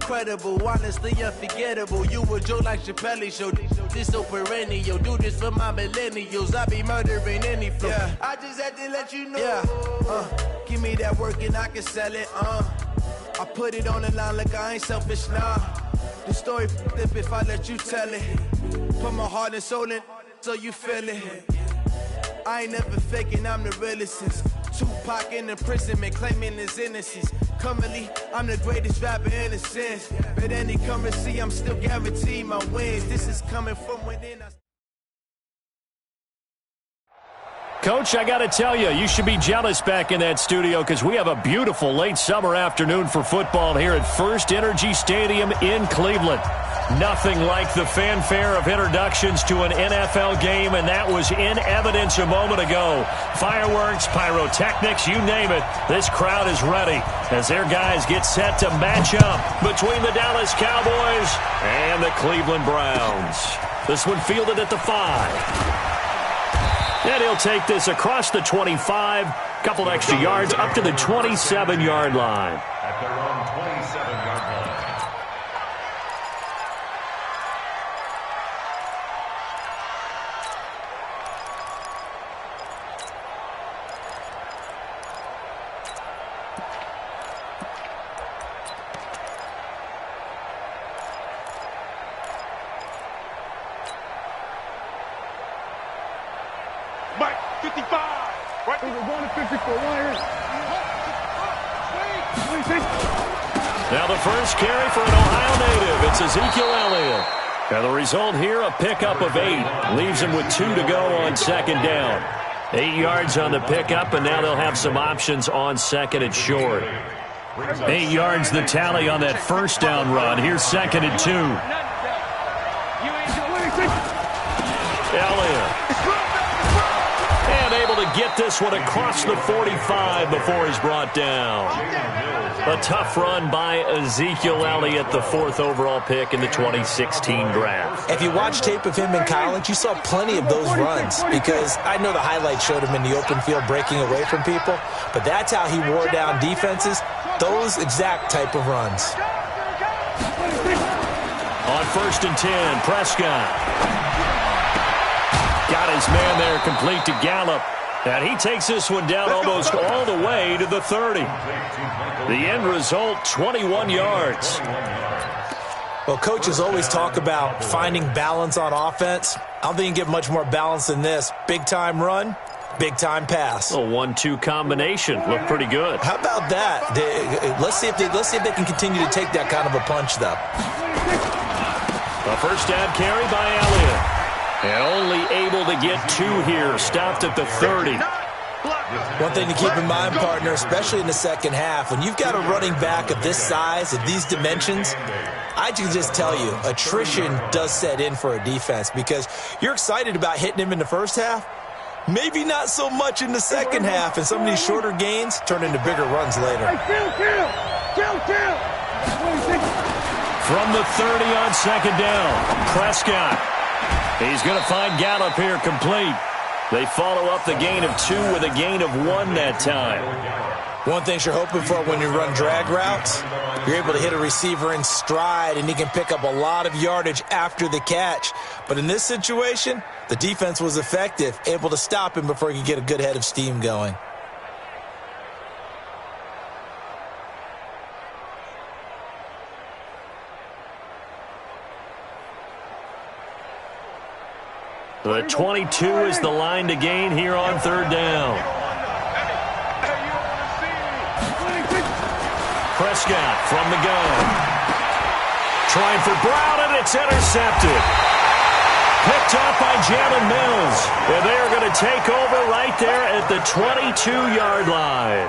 incredible, honestly unforgettable. You a Joe like Chappelle show. This so perennial. Do this for my millennials. I be murdering any flow. Yeah. I just had to let you know. Yeah. Give me that work and I can sell it. I put it on the line like I ain't selfish, nah. The story flip if I let you tell it. Put my heart and soul in so you feel it. I ain't never faking, I'm the realest since Tupac in imprisonment, claiming his innocence. Currently, I'm the greatest rapper in a sense. But any currency, I'm still guaranteed my wins. This is coming from within. Coach, I got to tell you, you should be jealous back in that studio because we have a beautiful late summer afternoon for football here at First Energy Stadium in Cleveland. Nothing like the fanfare of introductions to an NFL game, and that was in evidence a moment ago. Fireworks, pyrotechnics, you name it. This crowd is ready as their guys get set to match up between the Dallas Cowboys and the Cleveland Browns. This one fielded at the 5. And he'll take this across the 25, couple extra yards up to the 27-yard line. At their own 27-yard line. Mike, 55. Right. We're going to 54. Now the first carry for an Ohio native. It's Ezekiel Elliott. And the result here, a pickup of 8. Leaves him with 2 to go on second down. 8 yards on the pickup, and now they'll have some options on second and short. 8 yards the tally on that first down run. Here's second and 2. Elliott. And able to get this one across the 45 before he's brought down. A tough run by Ezekiel Elliott, the 4th overall pick in the 2016 draft. If you watch tape of him in college, you saw plenty of those runs because I know the highlights showed him in the open field breaking away from people, but that's how he wore down defenses, those exact type of runs. On 1st and 10, Prescott. Got his man there complete to Gallup. And he takes this one down almost all the way to the 30. The end result, 21 yards. Well, coaches always talk about finding balance on offense. I don't think you can get much more balance than this. Big-time run, big-time pass. A 1-2 combination. Looked pretty good. How about that? Let's see if they can continue to take that kind of a punch, though. A first down carry by Elliott. And only able to get 2 here. Stopped at the 30. One thing to keep in mind, partner, especially in the second half, when you've got a running back of this size, of these dimensions, I can just tell you, attrition does set in for a defense because you're excited about hitting him in the first half. Maybe not so much in the second half, and some of these shorter gains turn into bigger runs later. From the 30 on second down, Prescott. He's going to find Gallup here complete. They follow up the gain of 2 with a gain of 1 that time. One thing you're hoping for when you run drag routes, you're able to hit a receiver in stride, and he can pick up a lot of yardage after the catch. But in this situation, the defense was effective, able to stop him before he could get a good head of steam going. The 22 is the line to gain here on third down. Prescott from the gun. Trying for Brown, and it's intercepted. Picked up by Jalen Mills. And they are going to take over right there at the 22-yard line.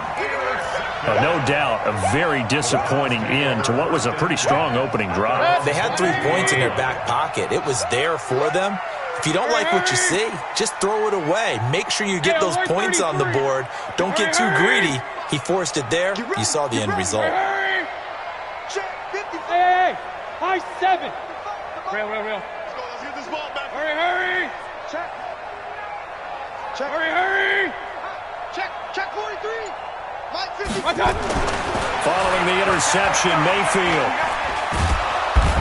No doubt, a very disappointing end to what was a pretty strong opening drive. They had 3 points in their back pocket. It was there for them. If you don't like what you see, just throw it away. Make sure you get those points on the board. Don't get too greedy. He forced it there. You saw the end result. Hey, high 7. Real. Let's get this ball back. Hurry. Check. Hurry. Check 43. Mike 50. Following the interception, Mayfield.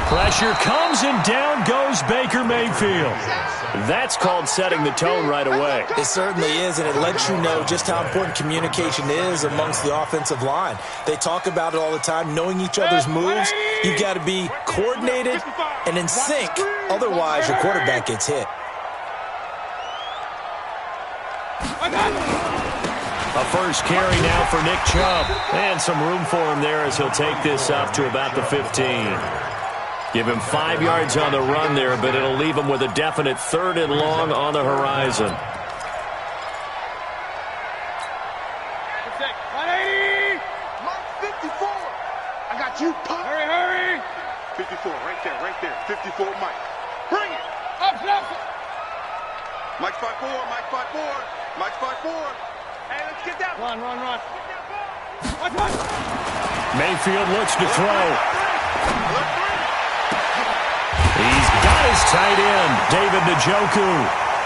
Pressure comes, and down goes Baker Mayfield. That's called setting the tone right away. It certainly is, and it lets you know just how important communication is amongst the offensive line. They talk about it all the time, knowing each other's moves. You've got to be coordinated and in sync. Otherwise, your quarterback gets hit. A first carry now for Nick Chubb. And some room for him there as he'll take this up to about the 15. Give him 5 yards on the run there, but it'll leave him with a definite 3rd and long on the horizon. Mike 54. I got you, Pop. Hurry. 54, right there. 54, Mike. Bring it. Up. Mike's 5'4", Mike's 5'4". Hey, let's get that. Run. Mayfield looks to throw. He's got his tight end, David Njoku.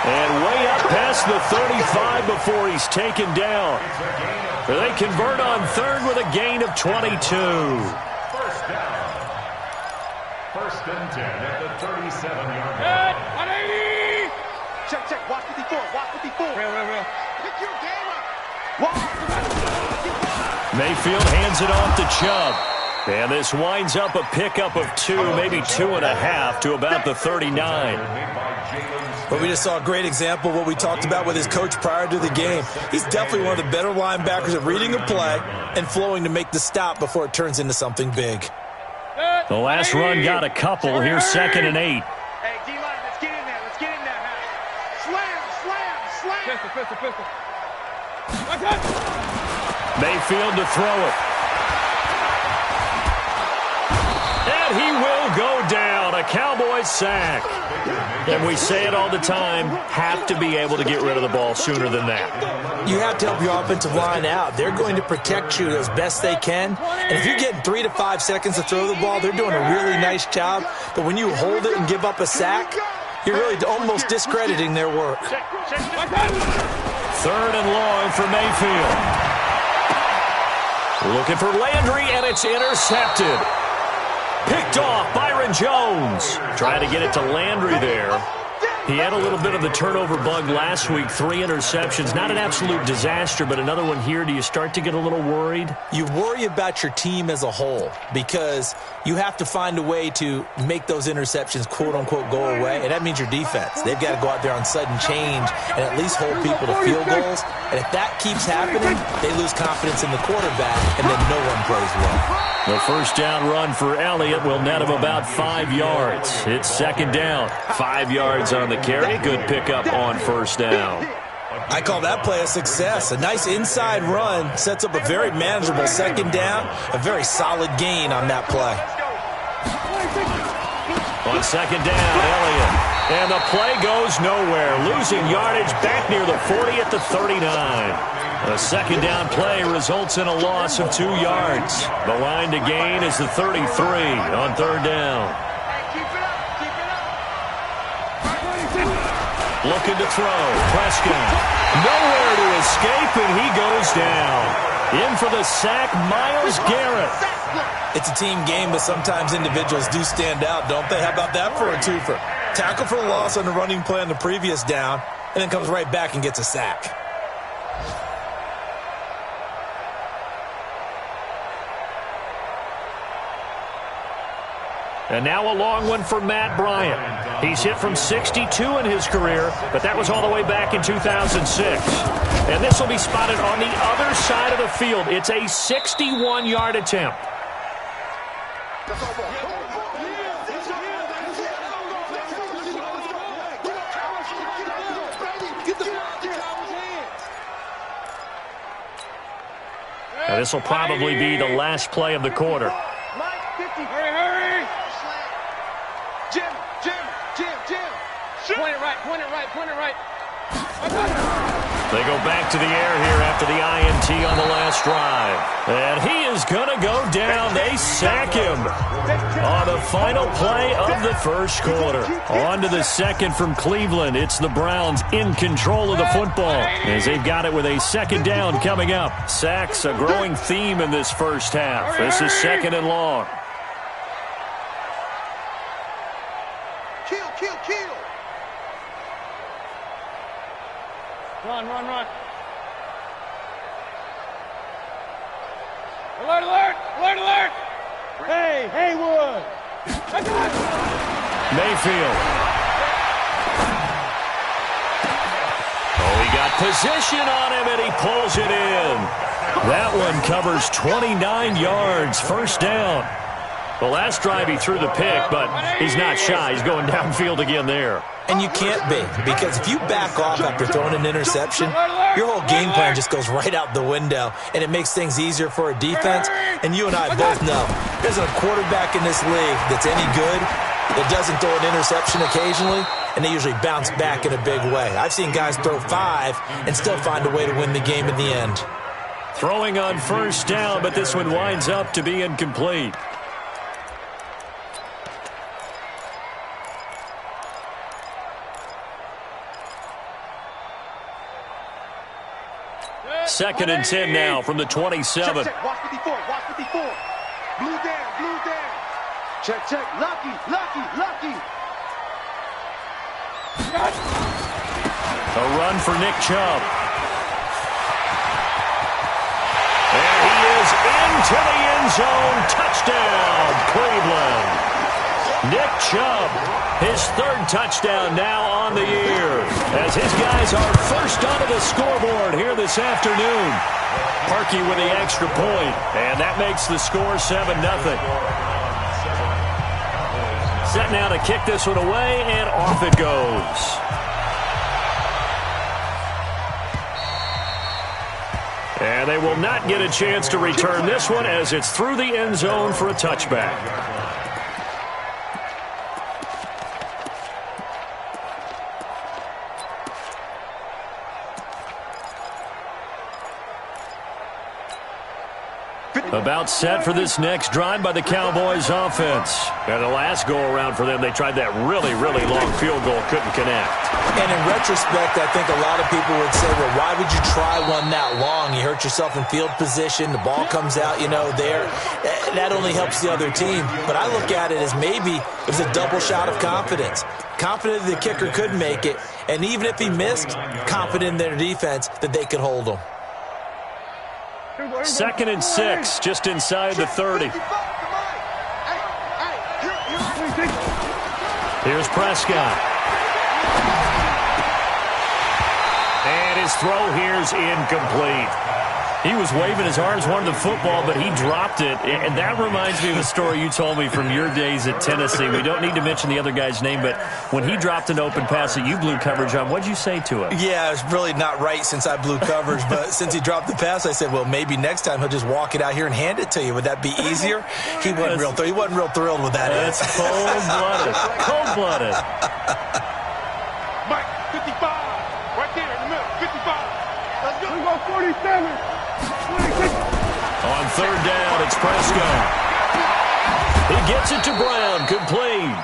And way up past the 35 before he's taken down. They convert on 3rd with a gain of 22. First down. 1st and 10 at the 37-yard line. 180. Check. Watch 54. Real. Pick your game up. Mayfield hands it off to Chubb. And this winds up a pickup of 2, maybe 2.5 to about the 39. But we just saw a great example of what we talked about with his coach prior to the game. He's definitely one of the better linebackers at reading a play and flowing to make the stop before it turns into something big. The last run got a couple. Here's 2nd and 8. Hey, D-line, let's get in there. Slam. Pistol. Mayfield to throw it. And he will go down. A Cowboys sack. And we say it all the time, have to be able to get rid of the ball sooner than that. You have to help your offensive line out. They're going to protect you as best they can. And if you're getting 3 to 5 seconds to throw the ball, they're doing a really nice job. But when you hold it and give up a sack, you're really almost discrediting their work. 3rd and long for Mayfield. Looking for Landry, and it's intercepted. Picked off Byron Jones. Trying to get it to Landry there. He had a little bit of the turnover bug last week. 3 interceptions. Not an absolute disaster, but another one here. Do you start to get a little worried? You worry about your team as a whole because you have to find a way to make those interceptions, quote-unquote, go away, and that means your defense. They've got to go out there on sudden change and at least hold people to field goals. And if that keeps happening, they lose confidence in the quarterback, and then no one plays well. The first down run for Elliott will net him about 5 yards. It's 2nd down. 5 yards on the carry. Good pickup on 1st down. I call that play a success. A nice inside run sets up a very manageable 2nd down. A very solid gain on that play. On 2nd down, Elliott. And the play goes nowhere. Losing yardage back near the 40 at the 39. A 2nd down play results in a loss of 2 yards. The line to gain is the 33 on 3rd down. Looking to throw. Prescott. Nowhere to escape, and he goes down. In for the sack, Myles Garrett. It's a team game, but sometimes individuals do stand out, don't they? How about that for a twofer? Tackle for a loss on the running play on the previous down, and then comes right back and gets a sack. And now a long one for Matt Bryant. He's hit from 62 in his career, but that was all the way back in 2006. And this will be spotted on the other side of the field. It's a 61-yard attempt. Now this will probably be the last play of the quarter. Hurry. Jim. Point it right. They go back to the air here after the INT on the last drive. And he is going to go down. They sack him on the final play of the first quarter. On to the second from Cleveland. It's the Browns in control of the football as they've got it with a 2nd down coming up. Sacks, a growing theme in this first half. This is 2nd and long. Kill, kill. Run. Alert. Hey, Haywood. Mayfield. Oh, he got position on him, and he pulls it in. That one covers 29 yards, first down. The last drive he threw the pick, but he's not shy. He's going downfield again there. And you can't be, because if you back off after throwing an interception, your whole game plan just goes right out the window, and it makes things easier for a defense. And you and I both know there's a quarterback in this league that's any good that doesn't throw an interception occasionally, and they usually bounce back in a big way. I've seen guys throw 5 and still find a way to win the game in the end. Throwing on first down, but this one winds up to be incomplete. Second and 10 now from the 27. Check. Watch 54. Blue down. Check. Lucky. A run for Nick Chubb. There he is into the end zone. Touchdown, Cleveland. Nick Chubb, his 3rd touchdown now on the year, as his guys are first onto the scoreboard here this afternoon. Parkey with the extra point, and that makes the score 7-0. Set now to kick this one away, and off it goes. And they will not get a chance to return this one as it's through the end zone for a touchback. About set for this next drive by the Cowboys offense. And the last go-around for them, they tried that really, really long field goal, couldn't connect. And in retrospect, I think a lot of people would say, well, why would you try one that long? You hurt yourself in field position. The ball comes out, there. That only helps the other team. But I look at it as maybe it was a double shot of confidence. Confident the kicker could make it. And even if he missed, confident in their defense that they could hold him. Second and 6, just inside the 30. Here's Prescott. And his throw here's incomplete. He was waving his arms, wanted the football, but he dropped it. And that reminds me of a story you told me from your days at Tennessee. We don't need to mention the other guy's name, but when he dropped an open pass that you blew coverage on, what'd you say to him? Yeah, it's really not right since I blew coverage, but since he dropped the pass, I said, well, maybe next time he'll just walk it out here and hand it to you. Would that be easier? He wasn't real thrilled with that. That's cold-blooded. Cold-blooded. Mike, 55. Right there in the middle, 55. Let's go. We go 47. On third down, it's Prescott. He gets it to Brown, complete.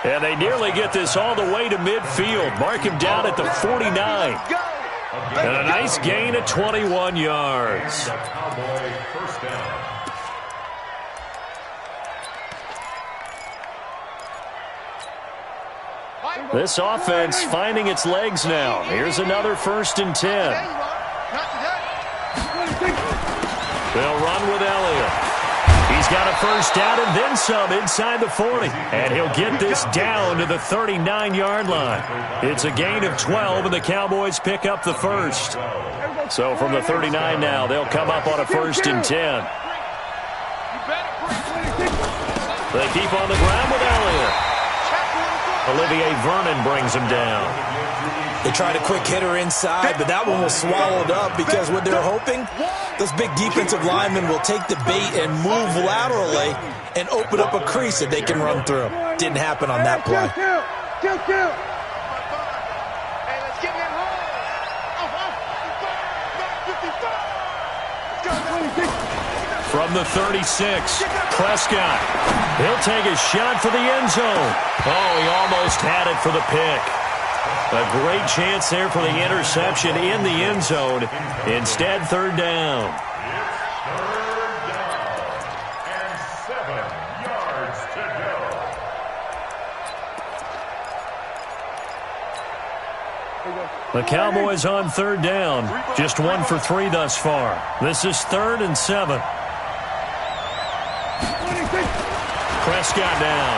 And they nearly get this all the way to midfield. Mark him down at the 49. And a nice gain of 21 yards. This offense finding its legs now. Here's another 1st and 10. They'll run with Elliott. He's got a first down and then some inside the 40. And he'll get this down to the 39-yard line. It's a gain of 12, and the Cowboys pick up the first. So from the 39 now, they'll come up on a 1st and 10. They keep on the ground with Elliott. Olivier Vernon brings him down. They tried a quick hitter inside, but that one was swallowed up because what they're hoping, those big defensive linemen will take the bait and move laterally and open up a crease that they can run through. Didn't happen on that play. Kill. Hey, let's get that home. From the 36, Prescott. He'll take a shot for the end zone. Oh, he almost had it for the pick. A great chance there for the interception in the end zone. Instead, third down. Third down and 7 yards to go. The Cowboys on third down. Just 1 for 3 thus far. This is 3rd and 7. Prescott down.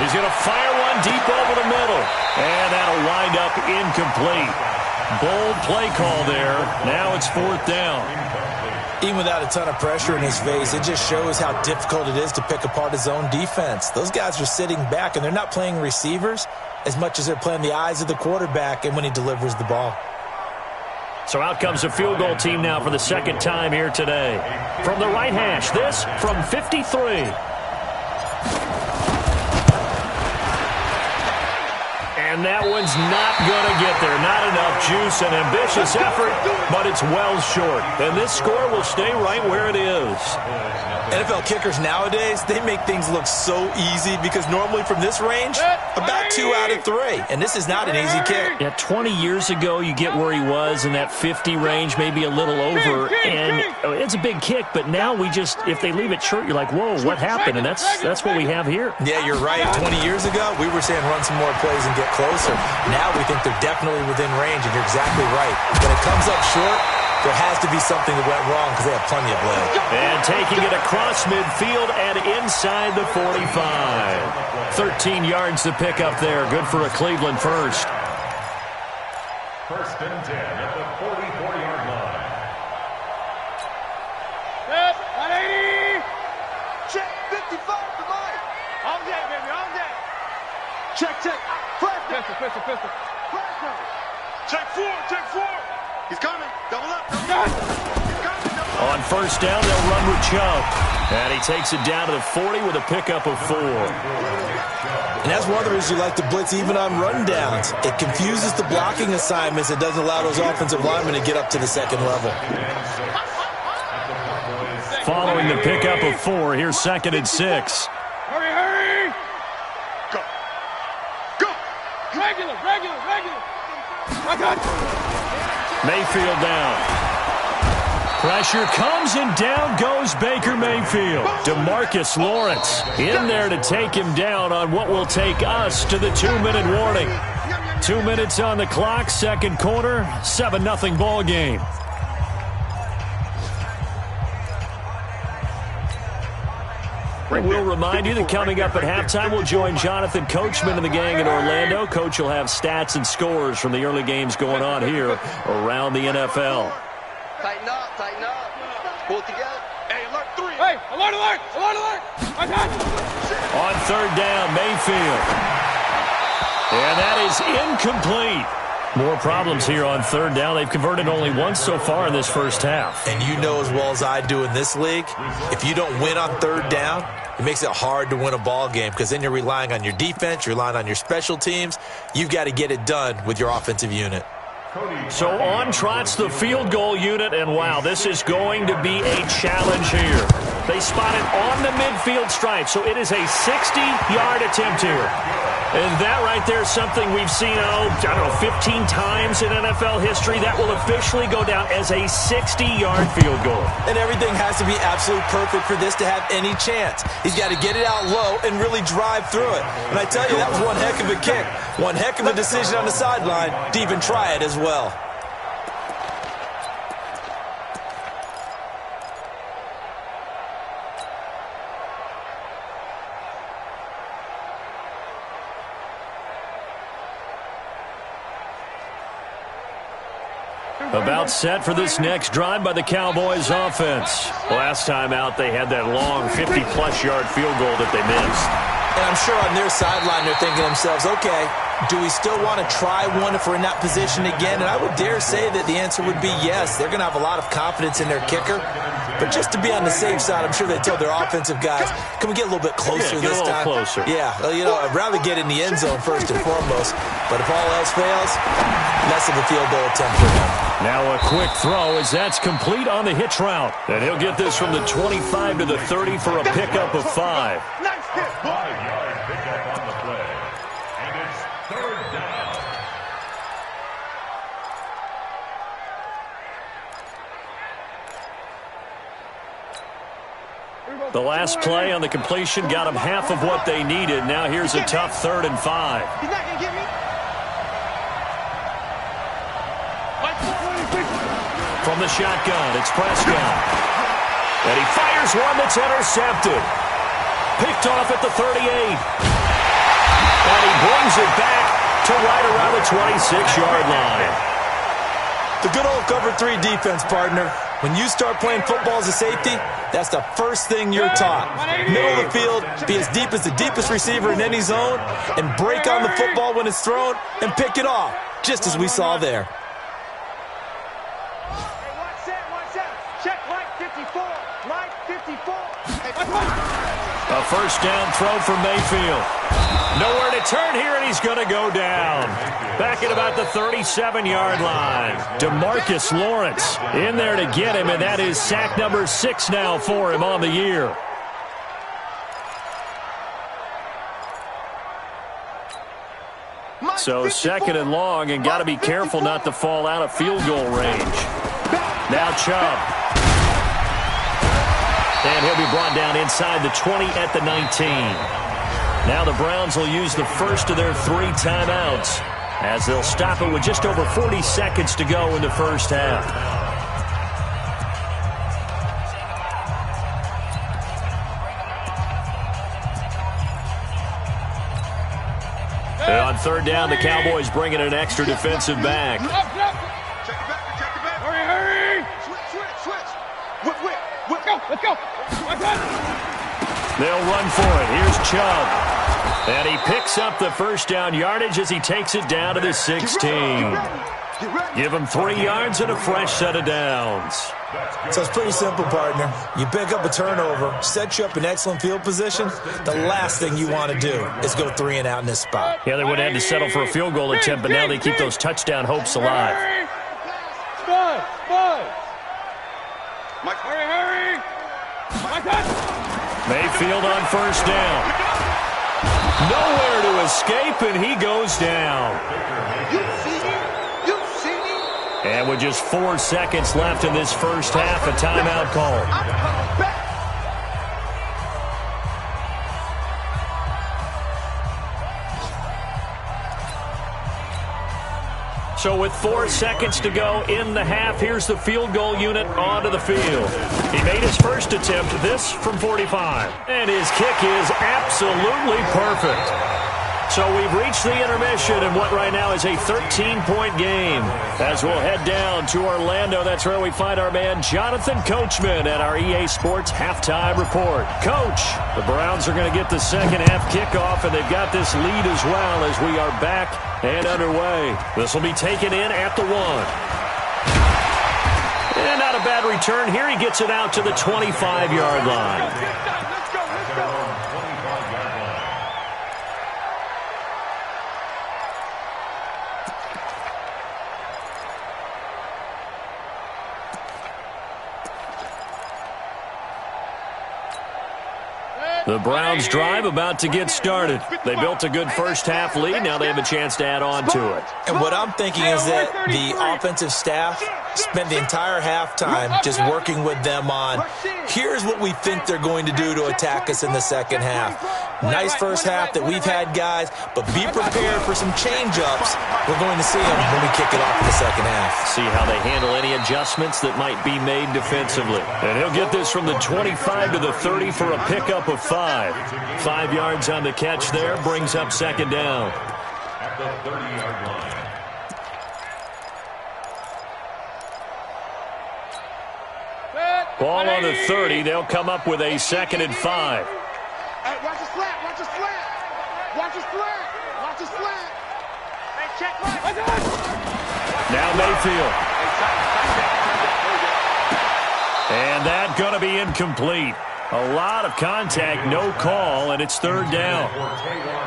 He's going to fire one deep over the middle. And that'll wind up incomplete. Bold play call there. Now it's 4th down. Even without a ton of pressure in his face, it just shows how difficult it is to pick apart his own defense. Those guys are sitting back, and they're not playing receivers as much as they're playing the eyes of the quarterback and when he delivers the ball. So out comes a field goal team now for the second time here today. From the right hash, this from 53. And that one's not going to get there. Not enough juice, an ambitious effort, but it's well short. And this score will stay right where it is. NFL kickers nowadays, they make things look so easy because normally from this range, about 2 out of 3. And this is not an easy kick. Yeah, 20 years ago, you get where he was in that 50 range, maybe a little over. And it's a big kick, but now we just, if they leave it short, you're like, whoa, what happened? And that's what we have here. Yeah, you're right. 20 years ago, we were saying run some more plays and get closer. Now we think they're definitely within range, and you're exactly right. When it comes up short, there has to be something that went wrong because they have plenty of legs. And taking it across midfield and inside the 45. 13 yards to pick up there. Good for a Cleveland first. 1st and 10 at the 44-yard line. Set, 180. Check 55 to Mike. On deck, baby, on deck. Check. Flash down. Pistol. Flash down. Check 4. He's coming. Double up. He's coming. Double up. On 1st down, they'll run with Chubb. And he takes it down to the 40 with a pickup of 4. And that's one of the reasons you like to blitz even on run downs. It confuses the blocking assignments. It doesn't allow those offensive linemen to get up to the second level. Following the pickup of 4, here's 2nd and 6. Hurry. Go. Regular. I got you. Mayfield down. Pressure comes and down goes Baker Mayfield. DeMarcus Lawrence in there to take him down on what will take us to the 2-minute warning. 2 minutes on the clock, second quarter, 7-0 ball game. We'll remind you that coming up at halftime, we'll join Jonathan Coachman and the gang in Orlando. Coach will have stats and scores from the early games going on here around the NFL. Tighten up. Pull it together. Hey, alert 3. Hey, alert. I got you. On 3rd down, Mayfield. And that is incomplete. More problems here on 3rd down. They've converted only once so far in this first half. And you know as well as I do in this league, if you don't win on 3rd down, it makes it hard to win a ball game because then you're relying on your defense, you're relying on your special teams. You've got to get it done with your offensive unit. So on trots the field goal unit, and wow, this is going to be a challenge here. They spot it on the midfield stripe, so it is a 60-yard attempt here. And that right there is something we've seen, 15 times in NFL history. That will officially go down as a 60-yard field goal. And everything has to be absolutely perfect for this to have any chance. He's got to get it out low and really drive through it. And I tell you, that was one heck of a kick. One heck of a decision on the sideline to even try it as well. About set for this next drive by the Cowboys offense. Last time out, they had that long 50-plus yard field goal that they missed. And I'm sure on their sideline they're thinking to themselves, okay, do we still want to try one if we're in that position again? And I would dare say that the answer would be yes. They're going to have a lot of confidence in their kicker. But just to be on the safe side, I'm sure they tell their offensive guys, can we get a little bit closer this time? Closer. Yeah, I'd rather get in the end zone first and foremost. But if all else fails, less of a field goal attempt for them. Now a quick throw as that's complete on the hitch route. And he'll get this from the 25 to the 30 for a pickup of 5. Nice hit. 5-yard pickup on the play. And it's 3rd down. The last play on the completion got them half of what they needed. Now here's a tough 3rd and 5. He's not going to get me. From the shotgun, it's Prescott. And he fires one that's intercepted. Picked off at the 38. And he brings it back to right around the 26-yard line. The good old cover 3 defense, partner. When you start playing football as a safety, that's the first thing you're taught. Middle of the field, be as deep as the deepest receiver in any zone, and break on the football when it's thrown and pick it off, just as we saw there. Check Mike 54. Mike 54. A first down throw for Mayfield. Nowhere to turn here, and he's going to go down. Back at about the 37-yard line. DeMarcus Lawrence in there to get him, and that is sack number 6 now for him on the year. So second and long, and got to be careful not to fall out of field goal range. Now Chubb. And he'll be brought down inside the 20 at the 19. Now the Browns will use the first of their 3 timeouts as they'll stop it with just over 40 seconds to go in the first half. And on third down, the Cowboys bring in an extra defensive back. Check it back. Hurry! Switch. Whip. Let's go! They'll run for it. Here's Chubb. And he picks up the first down yardage as he takes it down to the 16. Give him 3 yards and a fresh set of downs. So it's pretty simple, partner. You pick up a turnover, set you up in excellent field position. The last thing you want to do is go 3 and out in this spot. Yeah, they would have had to settle for a field goal attempt, but now they keep those touchdown hopes alive. Spud! Mike. Hurry! Mayfield on first down. Nowhere to escape, and he goes down. You see me? And with just 4 seconds left in this first half, a timeout call. I'm coming back. So with 4 seconds to go in the half, here's the field goal unit onto the field. He made his first attempt, this from 45. And his kick is absolutely perfect. So we've reached the intermission in what right now is a 13-point game. As we'll head down to Orlando, that's where we find our man Jonathan Coachman at our EA Sports Halftime Report. Coach, the Browns are going to get the second half kickoff, and they've got this lead as well as we are back and underway. This will be taken in at the 1. And not a bad return here. He gets it out to the 25-yard line. Let's go! The Browns drive about to get started. They built a good first half lead. Now they have a chance to add on to it. And what I'm thinking is that the offensive staff spent the entire halftime just working with them on, here's what we think they're going to do to attack us in the second half. Nice first half that we've had, guys, but be prepared for some change-ups. We're going to see them when we kick it off in the second half. See how they handle any adjustments that might be made defensively. And he'll get this from the 25 to the 30 for a pickup of 5. 5 yards on the catch there, brings up second down. At the 30-yard line. Ball on the 30. They'll come up with a 2nd and 5. Hey, watch the slant. Hey, check Mike! Now Mayfield. And that going to be incomplete. A lot of contact, no call, and it's 3rd down.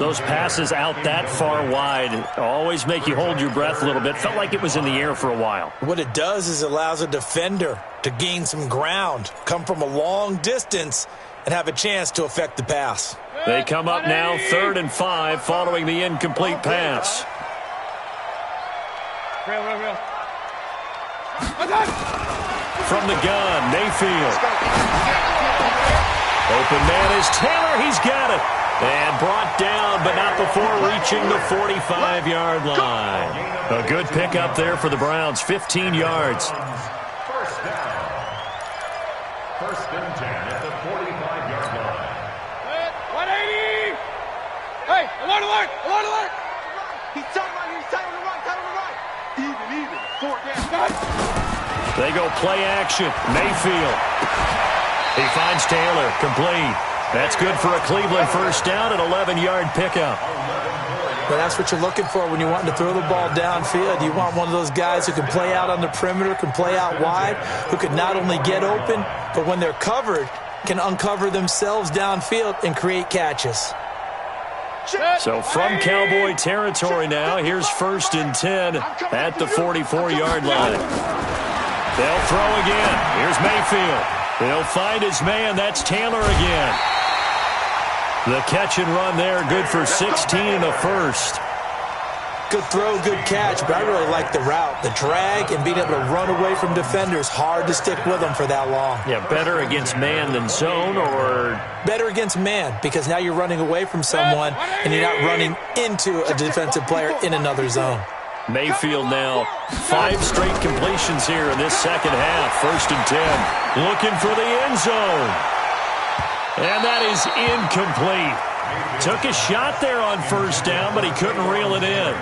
Those passes out that far wide always make you hold your breath a little bit. Felt like it was in the air for a while. What it does is it allows a defender to gain some ground, come from a long distance, and have a chance to affect the pass. They come up now 3rd and 5 following the incomplete pass. Real. From the gun, Mayfield. Open man is Taylor. He's got it. And brought down, but not before reaching the 45-yard line. A good pickup there for the Browns, 15 yards. First and 10 at the 45-yard line. 180! Hey, alert, alert, alert, alert! He's tight right here. He's tight on the right, tight on the right. Even. 4 down. They go play action. Mayfield. He finds Taylor. Complete. That's good for a Cleveland first down, an 11-yard pickup. But that's what you're looking for when you want to throw the ball downfield. You want one of those guys who can play out on the perimeter, can play out wide, who can not only get open, but when they're covered, can uncover themselves downfield and create catches. So from Cowboy territory now, here's first and 10 at the 44-yard line. They'll throw again. Here's Mayfield. He'll find his man. That's Taylor again. The catch and run there, good for 16 and a first. Good throw, good catch, but I really like the route. The drag and being able to run away from defenders, hard to stick with them for that long. Yeah, better against man than zone, or? Better against man, because now you're running away from someone and you're not running into a defensive player in another zone. Mayfield now 5 straight completions here in this second half. First and 10, looking for the end zone. And that is incomplete. Took a shot there on first down, but he couldn't reel it in.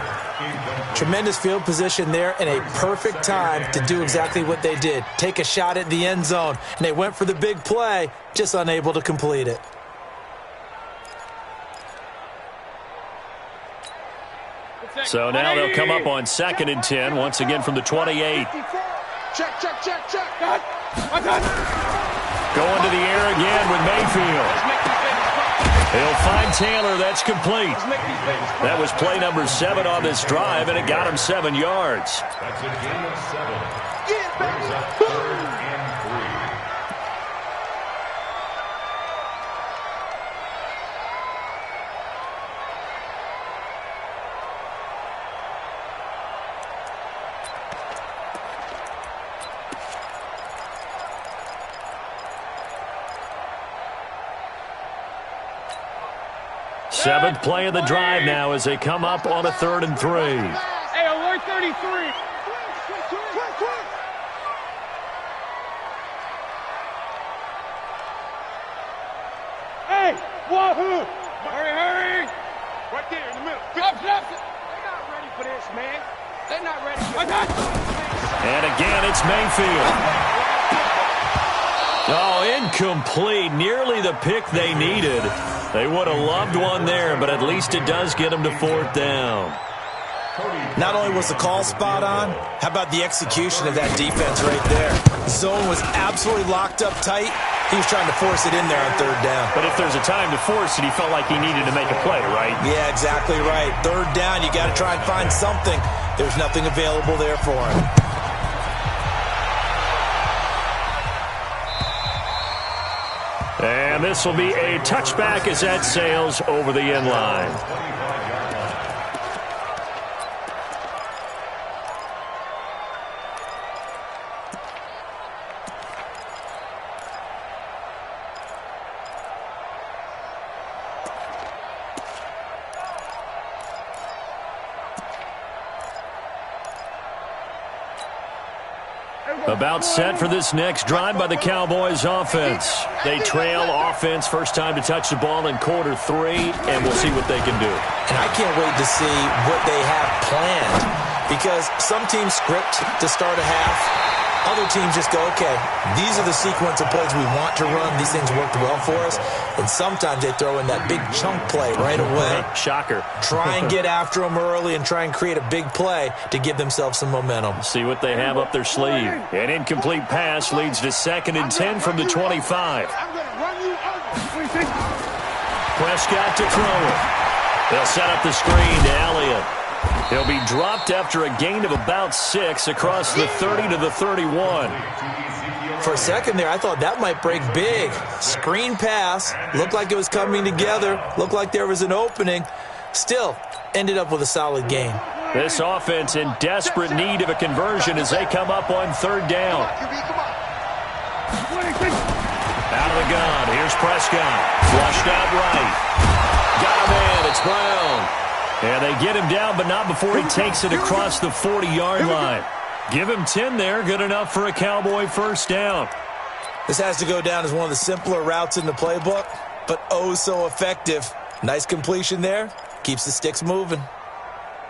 Tremendous field position there and a perfect time to do exactly what they did. Take a shot at the end zone. And they went for the big play, just unable to complete it. So now they'll come up on second and 10, once again from the 28. Check. Going to the air again with Mayfield. He'll find Taylor. That's complete. That was play number 7 on this drive, and it got him 7 yards. That's a gain of 7. Brings up 3rd and 3. Seventh play of the drive now as they come up on a 3rd and 3. Hey, alert 33! Hey, wahoo! Hurry! Right there in the middle. Stop! They're not ready for this, man. They're not ready for this. And again, it's Mayfield. Oh, incomplete. Nearly the pick they needed. They would have loved one there, but at least it does get them to 4th down. Not only was the call spot on, how about the execution of that defense right there? Zone was absolutely locked up tight. He was trying to force it in there on 3rd down. But if there's a time to force it, he felt like he needed to make a play, right? Yeah, exactly right. 3rd down, you got to try and find something. There's nothing available there for him. And this will be a touchback as that sails over the end line. About set for this next drive by the Cowboys offense. They trail offense, first time to touch the ball in quarter 3, and we'll see what they can do. And I can't wait to see what they have planned, because some teams script to start a half. Other teams just go, okay, these are the sequence of plays we want to run. These things worked well for us. And sometimes they throw in that big chunk play right away. Shocker. Try and get after them early and try and create a big play to give themselves some momentum. See what they have up their sleeve. An incomplete pass leads to 2nd and 10 from the 25. Prescott to throw it. They'll set up the screen to Elliott. He'll be dropped after a gain of about 6 across the 30 to the 31. For a second there, I thought that might break big. Screen pass. Looked like it was coming together. Looked like there was an opening. Still, ended up with a solid gain. This offense in desperate need of a conversion as they come up on 3rd down. Out of the gun. Here's Prescott. Flushed out right. Got him in. It's Brown. And they get him down, but not before he takes it across the 40-yard line. Give him 10 there. Good enough for a Cowboy first down. This has to go down as one of the simpler routes in the playbook, but oh so effective. Nice completion there. Keeps the sticks moving.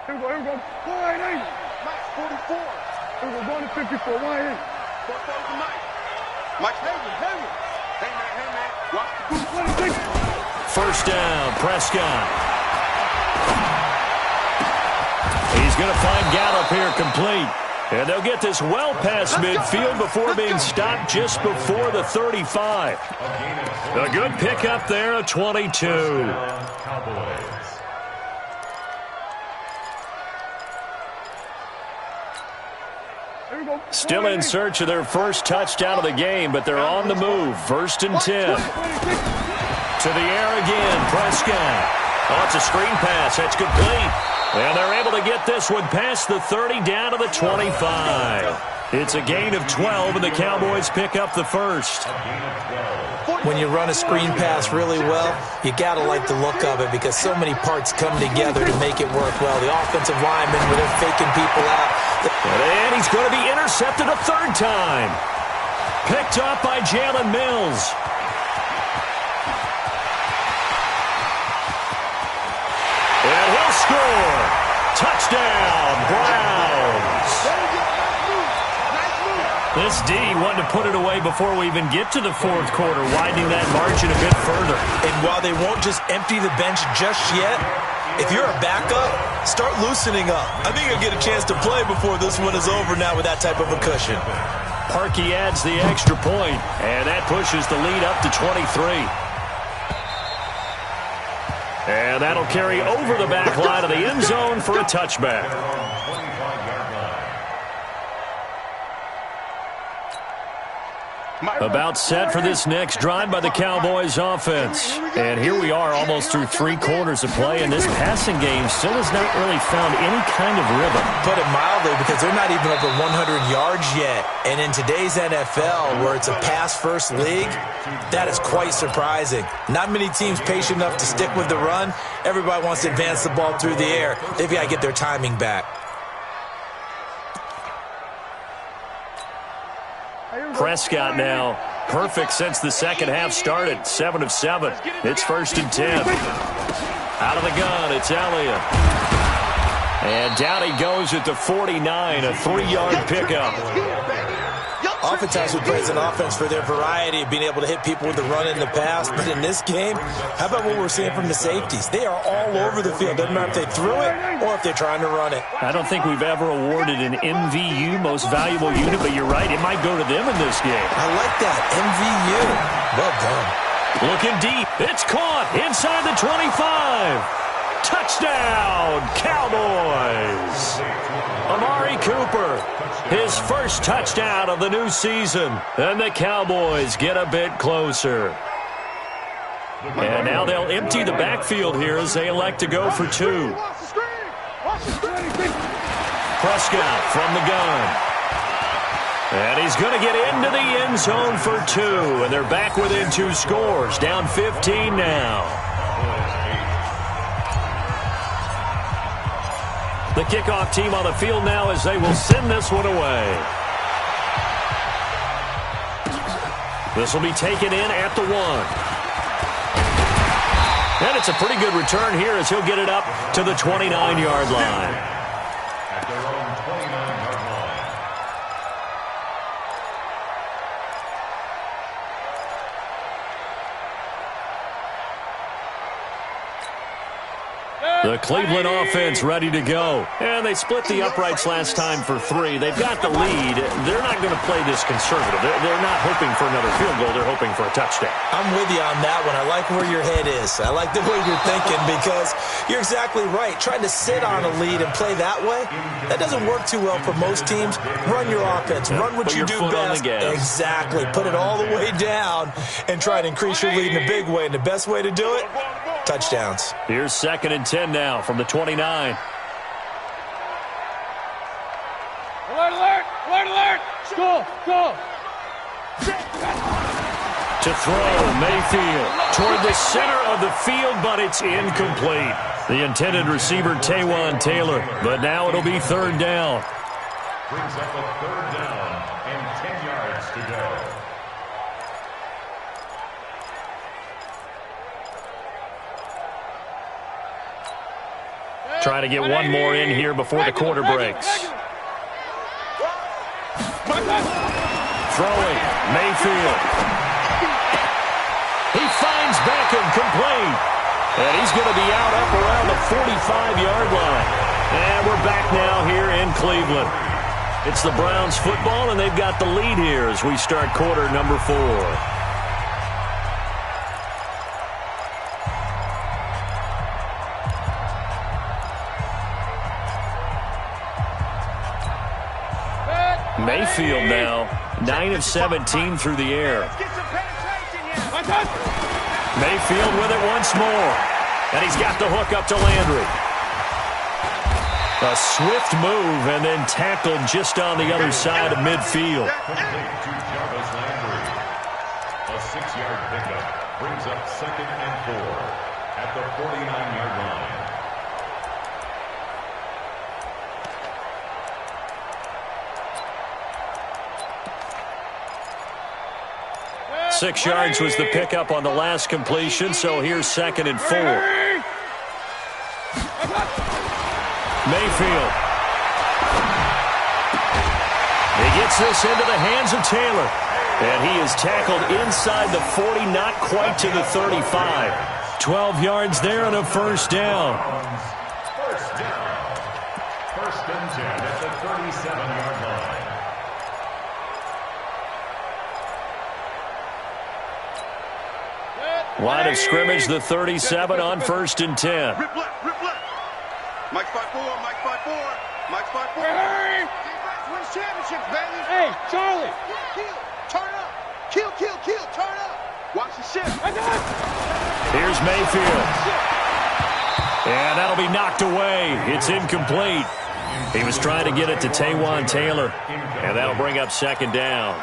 Here we go. 180. Mike, 44. Here we go. Going to 54. 180. Mike, heavy. Hey, man. Watch the boot. 26. First down, Prescott. He's going to find Gallup here complete. And they'll get this well past midfield before being stopped just before the 35. A good pickup there, a 22. Still in search of their first touchdown of the game, but they're on the move. First and 10. To the air again, Prescott. Oh, it's a screen pass. That's complete. And they're able to get this one past the 30 down to the 25. It's a gain of 12, and the Cowboys pick up the first. When you run a screen pass really well, you got to like the look of it because so many parts come together to make it work well. The offensive linemen, where they're faking people out. And he's going to be intercepted a third time. Picked up by Jalen Mills. And he'll score. Touchdown, Browns. This D wanted to put it away before we even get to the fourth quarter, widening that margin a bit further. And while they won't just empty the bench just yet, if you're a backup, start loosening up. I think you'll get a chance to play before this one is over now with that type of a cushion. Parkey adds the extra point, and that pushes the lead up to 23. And that'll carry over the back line of the end zone for a touchback. About set for this next drive by the Cowboys offense. And here we are almost through 3 quarters of play, and this passing game still has not really found any kind of rhythm. Put it mildly, because they're not even over 100 yards yet. And in today's NFL, where it's a pass-first league, that is quite surprising. Not many teams patient enough to stick with the run. Everybody wants to advance the ball through the air. They've got to get their timing back. Prescott now, perfect since the second half started. 7 of 7. It's first and 10. Out of the gun, it's Elliott. And down he goes at the 49, a 3-yard pickup. Oftentimes we praise an offense for their variety of being able to hit people with the run in the pass. But in this game, how about what we're seeing from the safeties? They are all over the field. Doesn't matter if they threw it or if they're trying to run it. I don't think we've ever awarded an MVU, most valuable unit, but you're right, it might go to them in this game. I like that, MVU. Well done. Looking deep. It's caught inside the 25. Touchdown, Cowboys. Amari Cooper, his first touchdown of the new season. And the Cowboys get a bit closer. And now they'll empty the backfield here as they elect to go for 2. Prescott from the gun. And he's going to get into the end zone for 2. And they're back within 2 scores, down 15 now. The kickoff team on the field now as they will send this one away. This will be taken in at the 1. And it's a pretty good return here as he'll get it up to the 29-yard line. At their own 29-yard line. The Cleveland offense ready to go. And they split the uprights last time for 3. They've got the lead. They're not going to play this conservative. They're not hoping for another field goal. They're hoping for a touchdown. I'm with you on that one. I like where your head is. I like the way you're thinking because you're exactly right. Trying to sit on a lead and play that way, that doesn't work too well for most teams. Run your offense. Run what you do best. Exactly. Put it all the way down and try to increase your lead in a big way. And the best way to do it, touchdowns. Here's 2nd and 10 now from the 29. Alert, alert! Alert, alert! Go! To throw, Mayfield toward the center of the field, but it's incomplete. The intended receiver, Taywan Taylor, but now it'll be 3rd down. Brings up a 3rd down and 10 yards to go. Trying to get one more in here before the quarter breaks. Throwing, Mayfield. He finds Beckham complete. And he's going to be out up around the 45-yard line. And we're back now here in Cleveland. It's the Browns football, and they've got the lead here as we start quarter number 4. Mayfield now, 9 of 17 through the air. Mayfield with it once more. And he's got the hook up to Landry. A swift move and then tackled just on the other side of midfield. A 6-yard pickup brings up 2nd and 4 at the 49-yard line. 6 yards was the pickup on the last completion, so here's 2nd and 4. Mayfield. He gets this into the hands of Taylor. And he is tackled inside the 40, not quite to the 35. 12 yards there and a first down. First down. 1st and 10 at the 37-yard line. Line of scrimmage, the 37 on 1st and 10. Rip left, rip left. Mike 5-4, Mike 5-4, Mike 5-4. Hey! Defense wins championships, baby. Hey, Charlie! Kill, turn up. Kill, turn up. Watch the shit. Here's Mayfield. And that'll be knocked away. It's incomplete. He was trying to get it to Taywan Taylor. And that'll bring up 2nd down.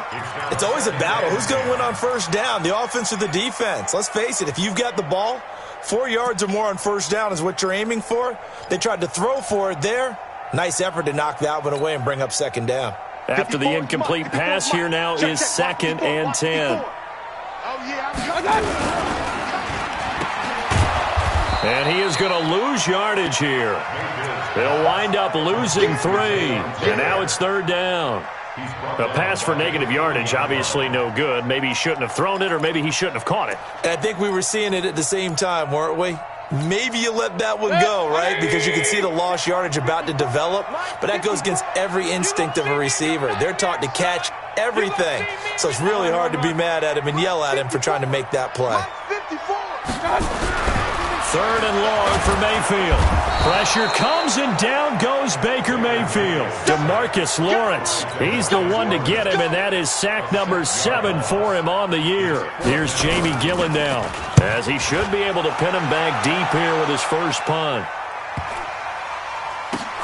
It's always a battle. Who's going to win on 1st down, the offense or the defense? Let's face it, if you've got the ball, 4 yards or more on 1st down is what you're aiming for. They tried to throw for it there. Nice effort to knock that one away and bring up 2nd down. After the incomplete pass, here now is 2nd and 10. And he is going to lose yardage here. They'll wind up losing 3. And now it's 3rd down. A pass for negative yardage, obviously no good. Maybe he shouldn't have thrown it, or maybe he shouldn't have caught it. And I think we were seeing it at the same time, weren't we? Maybe you let that one go, right? Because you can see the lost yardage about to develop. But that goes against every instinct of a receiver. They're taught to catch everything. So it's really hard to be mad at him and yell at him for trying to make that play. 3rd and long for Mayfield. Pressure comes and down goes Baker Mayfield. DeMarcus Lawrence. He's the one to get him, and that is sack number 7 for him on the year. Here's Jamie Gillen now, as he should be able to pin him back deep here with his first punt.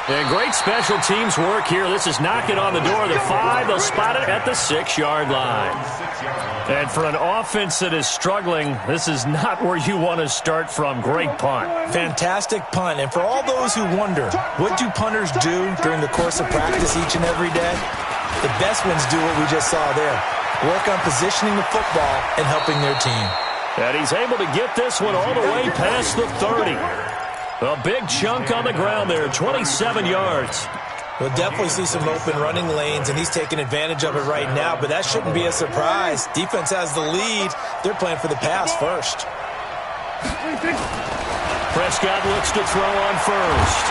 And great special teams work here. This is knocking on the door of the 5. They'll spot it at the 6-yard line. And for an offense that is struggling, this is not where you want to start from. Great punt. Fantastic punt. And for all those who wonder, what do punters do during the course of practice each and every day? The best ones do what we just saw there. Work on positioning the football and helping their team. And he's able to get this one all the way past the 30. A big chunk on the ground there, 27 yards. We'll definitely see some open running lanes, and he's taking advantage of it right now, but that shouldn't be a surprise. Defense has the lead. They're playing for the pass first. Prescott looks to throw on first.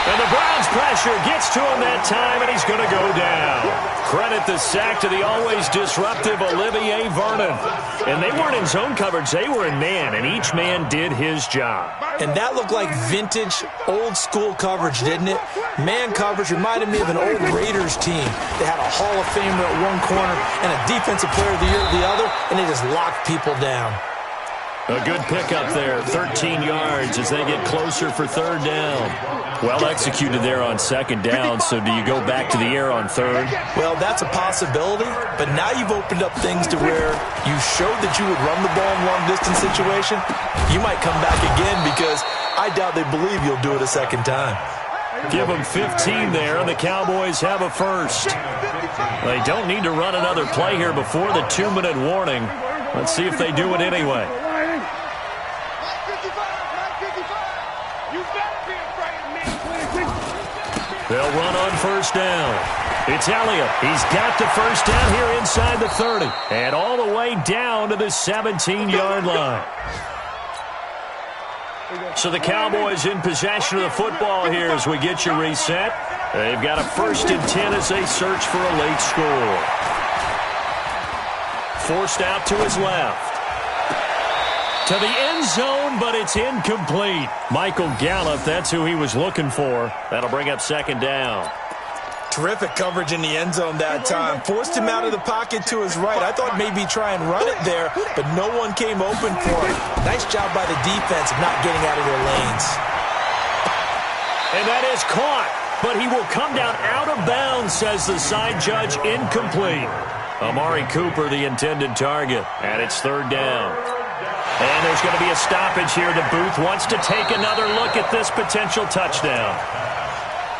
And the Browns pressure gets to him that time, and he's going to go down. Credit the sack to the always disruptive Olivier Vernon. And they weren't in zone coverage. They were in man, and each man did his job. And that looked like vintage, old-school coverage, didn't it? Man coverage reminded me of an old Raiders team. They had a Hall of Famer at one corner and a Defensive Player of the Year at the other, and they just locked people down. A good pickup there, 13 yards as they get closer for 3rd down. Well executed there on 2nd down, so do you go back to the air on 3rd? Well, that's a possibility, but now you've opened up things to where you showed that you would run the ball in long-distance situation. You might come back again because I doubt they believe you'll do it a 2nd time. Give them 15 there, and the Cowboys have a first. They don't need to run another play here before the 2-minute warning. Let's see if they do it anyway. You better be afraid They'll run on first down. It's Elliott. He's got the first down here inside the 30. And all the way down to the 17-yard line. So the Cowboys in possession of the football here as we get you reset. They've got a 1st and 10 as they search for a late score. Forced out to his left. To the end zone, but it's incomplete. Michael Gallup, that's who he was looking for. That'll bring up 2nd down. Terrific coverage in the end zone that time. Forced him out of the pocket to his right. I thought maybe try and run it there, but no one came open for him. Nice job by the defense of not getting out of their lanes. And that is caught, but he will come down out of bounds, says the side judge, incomplete. Amari Cooper, the intended target, and it's 3rd down. And there's going to be a stoppage here. The booth wants to take another look at this potential touchdown.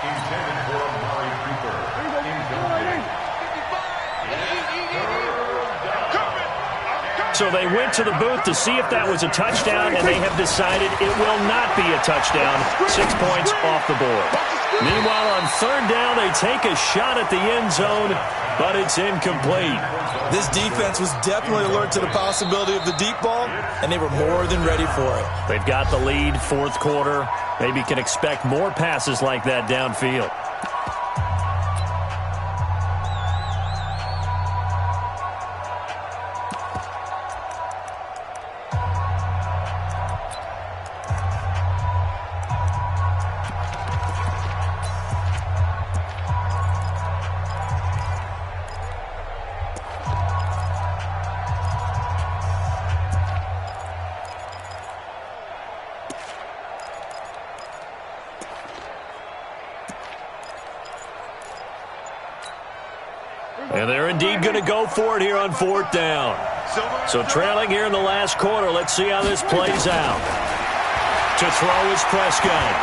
Intended for Amari Cooper. So they went to the booth to see if that was a touchdown, and they have decided it will not be a touchdown. 6 points off the board. Meanwhile, on 3rd down, they take a shot at the end zone, but it's incomplete. This defense was definitely alert to the possibility of the deep ball, and they were more than ready for it. They've got the lead, 4th quarter. Maybe can expect more passes like that downfield. And they're indeed going to go for it here on 4th down. So trailing here in the last quarter. Let's see how this plays out. To throw is Prescott.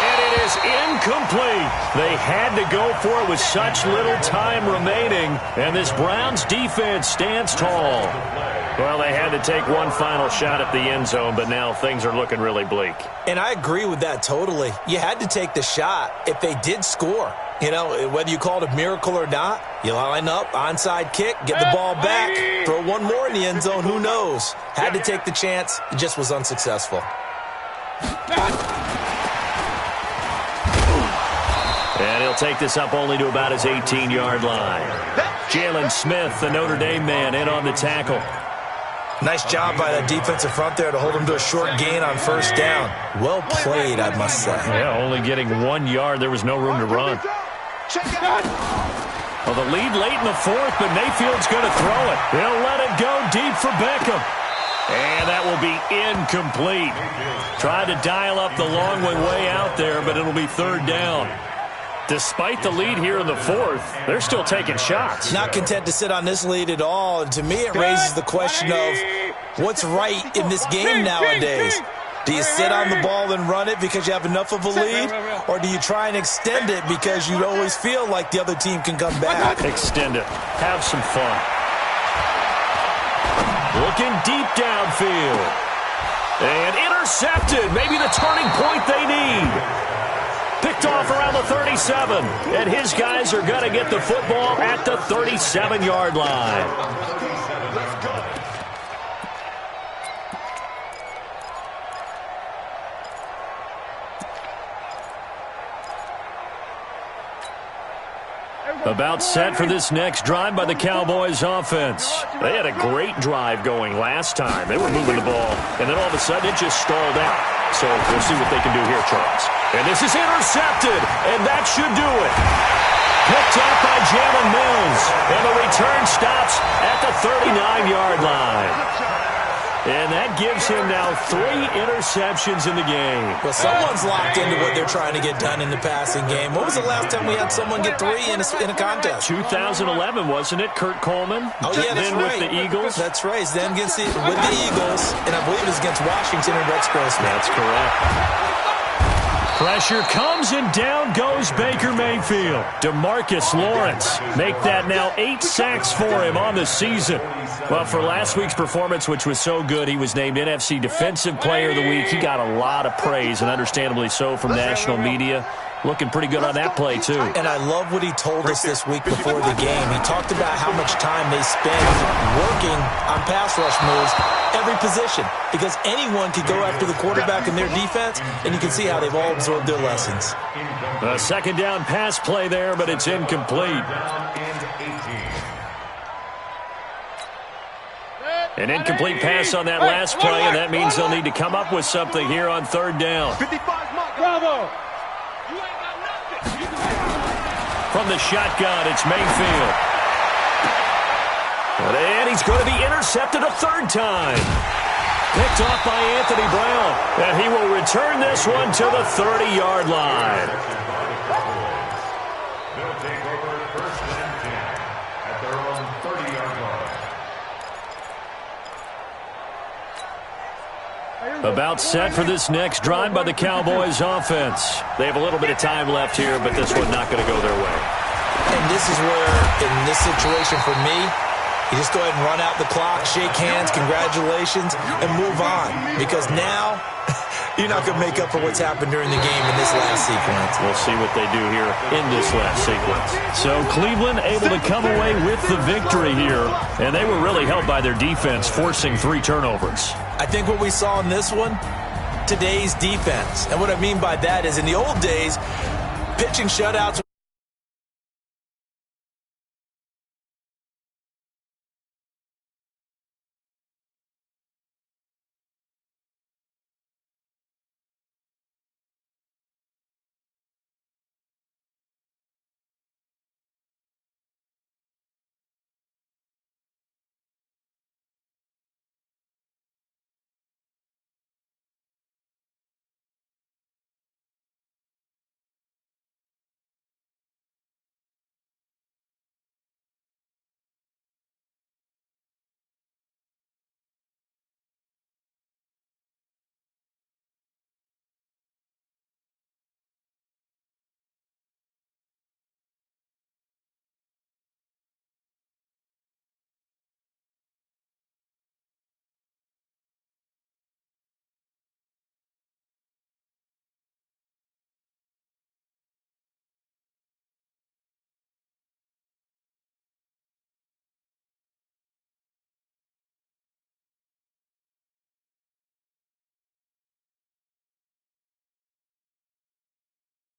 And it is incomplete. They had to go for it with such little time remaining. And this Browns defense stands tall. Well, they had to take one final shot at the end zone, but now things are looking really bleak. And I agree with that totally. You had to take the shot if they did score. You know, whether you call it a miracle or not, you line up, onside kick, get the ball back, throw one more in the end zone, who knows? Had to take the chance. It just was unsuccessful. And he'll take this up only to about his 18-yard line. Jalen Smith, the Notre Dame man, in on the tackle. Nice job by that defensive front there to hold him to a short gain on 1st down. Well played, I must say. Yeah, only getting 1 yard. There was no room to run. Well, the lead late in the 4th, but Mayfield's going to throw it. He'll let it go deep for Beckham. And that will be incomplete. Tried to dial up the long way out there, but it'll be 3rd down. Despite the lead here in the 4th, they're still taking shots. Not content to sit on this lead at all. And to me, it raises the question of what's right in this game nowadays. Do you sit on the ball and run it because you have enough of a lead? Or do you try and extend it because you always feel like the other team can come back? Extend it. Have some fun. Looking deep downfield. And intercepted. Maybe the turning point they need. Picked off around the 37. And his guys are going to get the football at the 37-yard line. Let's go. About set for this next drive by the Cowboys offense. They had a great drive going last time. They were moving the ball, and then all of a sudden it just stalled out. So we'll see what they can do here, Charles. And this is intercepted, and that should do it. Picked up by Jalen Mills, and the return stops at the 39-yard line. And that gives him now 3 interceptions in the game. Well, someone's locked into what they're trying to get done in the passing game. When was the last time we had someone get 3 in a contest? 2011, wasn't it? Kurt Coleman? Oh, yeah, that's then right. with the Eagles. That's right. Then with the Eagles, and I believe it was against Washington and Rex Grossman. That's correct. Pressure comes, and down goes Baker Mayfield. DeMarcus Lawrence make that now 8 sacks for him on the season. Well, for last week's performance, which was so good, he was named NFC Defensive Player of the Week. He got a lot of praise, and understandably so, from national media. Looking pretty good on that play, too. And I love what he told us this week before the game. He talked about how much time they spend working on pass rush moves, every position, because anyone could go after the quarterback in their defense, and you can see how they've all absorbed their lessons. A second down pass play there, but it's incomplete. An incomplete pass on that last play, and that means they'll need to come up with something here on third down. 55, Bravo. From the shotgun, it's Mayfield. And he's going to be intercepted a third time. Picked off by Anthony Brown. And he will return this one to the 30-yard line. They'll take over first and 10 at their own 30-yard line. About set for this next drive by the Cowboys offense. They have a little bit of time left here, but this one not going to go their way. And this is where, in this situation for me, you just go ahead and run out the clock, shake hands, congratulations, and move on. Because now, you're not going to make up for what's happened during the game in this last sequence. We'll see what they do here in this last sequence. So Cleveland able to come away with the victory here, and they were really helped by their defense, forcing 3 turnovers. I think what we saw in this one, today's defense. And what I mean by that is in the old days, pitching shutouts